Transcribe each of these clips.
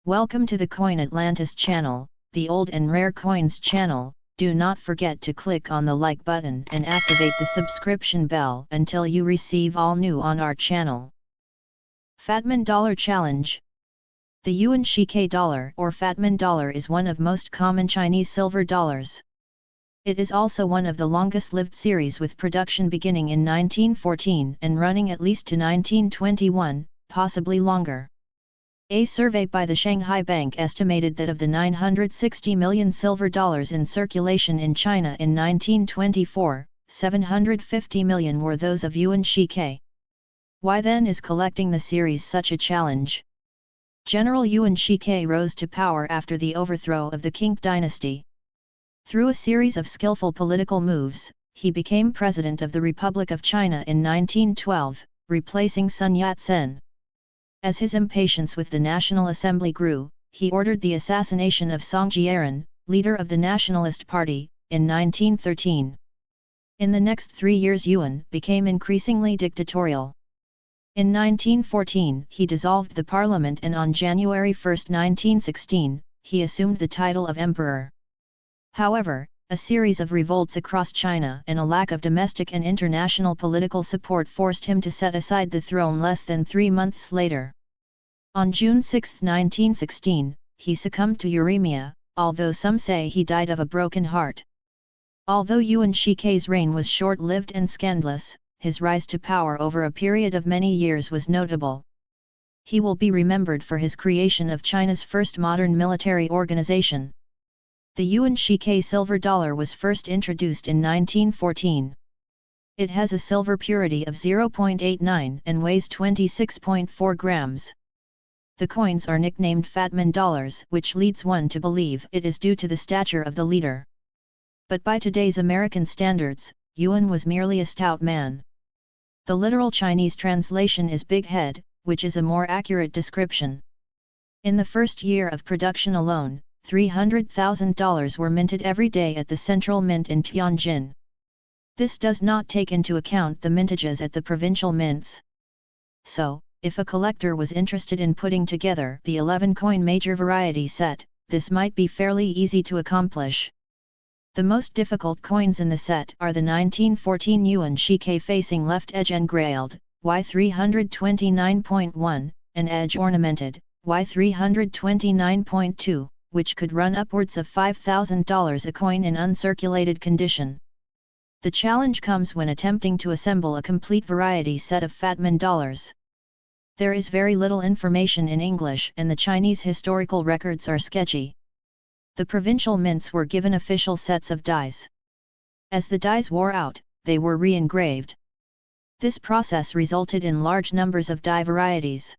Welcome to the Coin Atlantis channel, the old and rare coins channel. Do not forget to click on the like button and activate the subscription bell until you receive all new on our channel. Fatman Dollar Challenge. The Yuan Shih-kai dollar or Fatman dollar is one of most common Chinese silver dollars. It is also one of the longest-lived series, with production beginning in 1914 and running at least to 1921, possibly longer. A survey by the Shanghai Bank estimated that of the 960 million silver dollars in circulation in China in 1924, 750 million were those of Yuan Shih-kai. Why then is collecting the series such a challenge? General Yuan Shih-kai rose to power after the overthrow of the Qing dynasty. Through a series of skillful political moves, he became president of the Republic of China in 1912, replacing Sun Yat-sen. As his impatience with the National Assembly grew, he ordered the assassination of Song Jiaran, leader of the Nationalist Party, in 1913. In the next 3 years Yuan became increasingly dictatorial. In 1914 he dissolved the parliament, and on January 1, 1916, he assumed the title of emperor. However, a series of revolts across China and a lack of domestic and international political support forced him to set aside the throne less than 3 months later. On June 6, 1916, he succumbed to uremia, although some say he died of a broken heart. Although Yuan Shih-kai's reign was short-lived and scandalous, his rise to power over a period of many years was notable. He will be remembered for his creation of China's first modern military organization. The Yuan Shih-kai silver dollar was first introduced in 1914. It has a silver purity of 0.89 and weighs 26.4 grams. The coins are nicknamed Fatman dollars, which leads one to believe it is due to the stature of the leader. But by today's American standards, Yuan was merely a stout man. The literal Chinese translation is big head, which is a more accurate description. In the first year of production alone, $300,000 were minted every day at the Central Mint in Tianjin. This does not take into account the mintages at the provincial mints. So, if a collector was interested in putting together the 11-coin major variety set, this might be fairly easy to accomplish. The most difficult coins in the set are the 1914 Yuan Shih-kai facing left edge engrailed, Y329.1, and edge ornamented, Y329.2. which could run upwards of $5,000 a coin in uncirculated condition. The challenge comes when attempting to assemble a complete variety set of Fatman dollars. There is very little information in English and the Chinese historical records are sketchy. The provincial mints were given official sets of dies. As the dies wore out, they were re-engraved. This process resulted in large numbers of die varieties.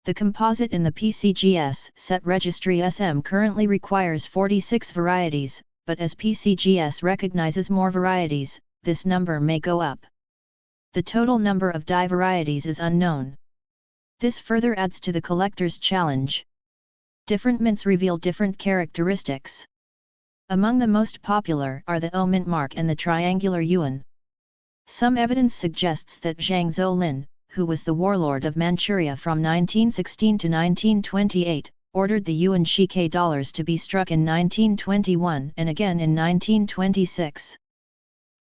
The composite in the PCGS set registry SM currently requires 46 varieties, but as PCGS recognizes more varieties, this number may go up. The total number of die varieties is unknown. This further adds to the collector's challenge. Different mints reveal different characteristics. Among the most popular are the O mint mark and the triangular yuan. Some evidence suggests that Zhang Zolin, who was the warlord of Manchuria from 1916 to 1928, ordered the Yuan Shih-kai dollars to be struck in 1921 and again in 1926.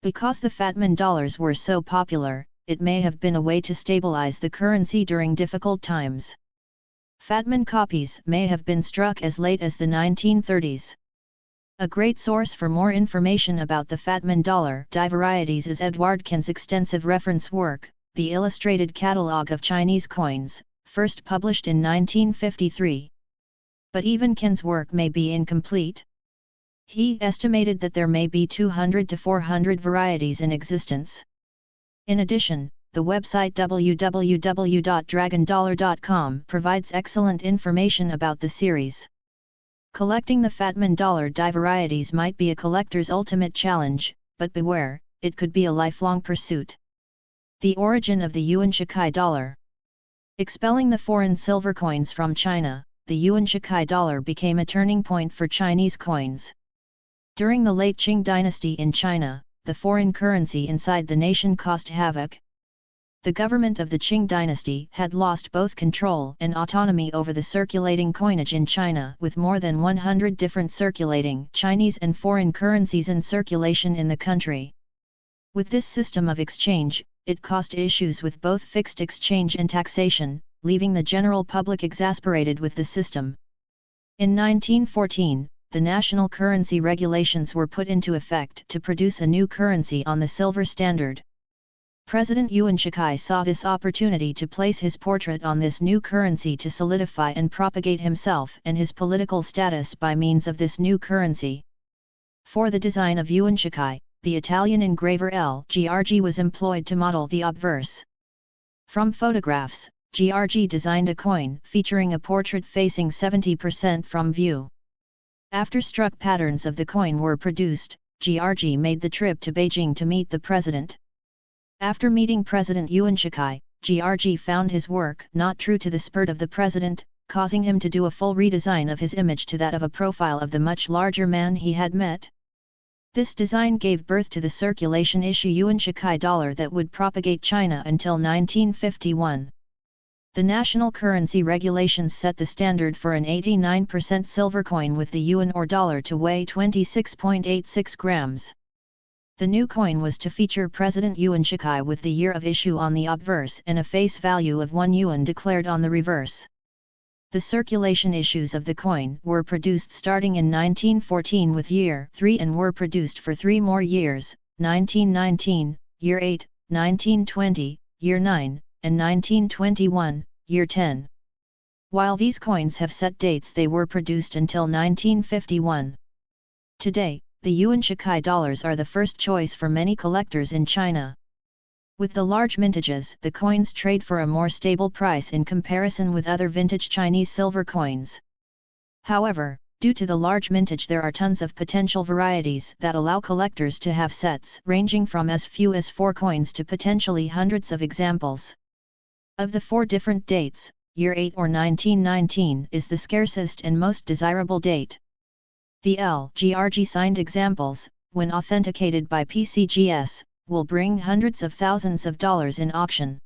Because the Fatman dollars were so popular, it may have been a way to stabilize the currency during difficult times. Fatman copies may have been struck as late as the 1930s. A great source for more information about the Fatman dollar die varieties is Edward Ken's extensive reference work, The Illustrated Catalogue of Chinese Coins, first published in 1953. But even Ken's work may be incomplete. He estimated that there may be 200 to 400 varieties in existence. In addition, the website www.dragondollar.com provides excellent information about the series. Collecting the Fatman dollar die varieties might be a collector's ultimate challenge, but beware, it could be a lifelong pursuit. The origin of the Yuan Shih-kai dollar. Expelling the foreign silver coins from China, the Yuan Shih-kai dollar became a turning point for Chinese coins. During the late Qing dynasty in China, the foreign currency inside the nation caused havoc. the government of the Qing dynasty had lost both control and autonomy over the circulating coinage in China, with more than 100 different circulating Chinese and foreign currencies in circulation in the country. With this system of exchange, it caused issues with both fixed exchange and taxation, leaving the general public exasperated with the system. In 1914, the national currency regulations were put into effect to produce a new currency on the silver standard. President Yuan Shih-kai saw this opportunity to place his portrait on this new currency to solidify and propagate himself and his political status by means of this new currency. For the design of Yuan Shih-kai, the Italian engraver L. Giorgi was employed to model the obverse. From photographs, Giorgi designed a coin featuring a portrait facing 70% from view. After struck patterns of the coin were produced, Giorgi made the trip to Beijing to meet the president. After meeting President Yuan Shih-kai, Giorgi found his work not true to the spirit of the president, causing him to do a full redesign of his image to that of a profile of the much larger man he had met. This design gave birth to the circulation issue Yuan Shih-kai dollar that would propagate China until 1951. The national currency regulations set the standard for an 89% silver coin with the yuan or dollar to weigh 26.86 grams. The new coin was to feature President Yuan Shih-kai with the year of issue on the obverse and a face value of 1 yuan declared on the reverse. The circulation issues of the coin were produced starting in 1914 with year 3 and were produced for 3 more years, 1919, year 8, 1920, year 9, and 1921, year 10. While these coins have set dates, they were produced until 1951. Today, the Yuan Shih-kai dollars are the first choice for many collectors in China. With the large mintages, the coins trade for a more stable price in comparison with other vintage Chinese silver coins. However, due to the large mintage, there are tons of potential varieties that allow collectors to have sets ranging from as few as 4 coins to potentially hundreds of examples. Of the 4 different dates, year 8 or 1919 is the scarcest and most desirable date. The L. Giorgi signed examples, when authenticated by PCGS, will bring hundreds of thousands of dollars in auction.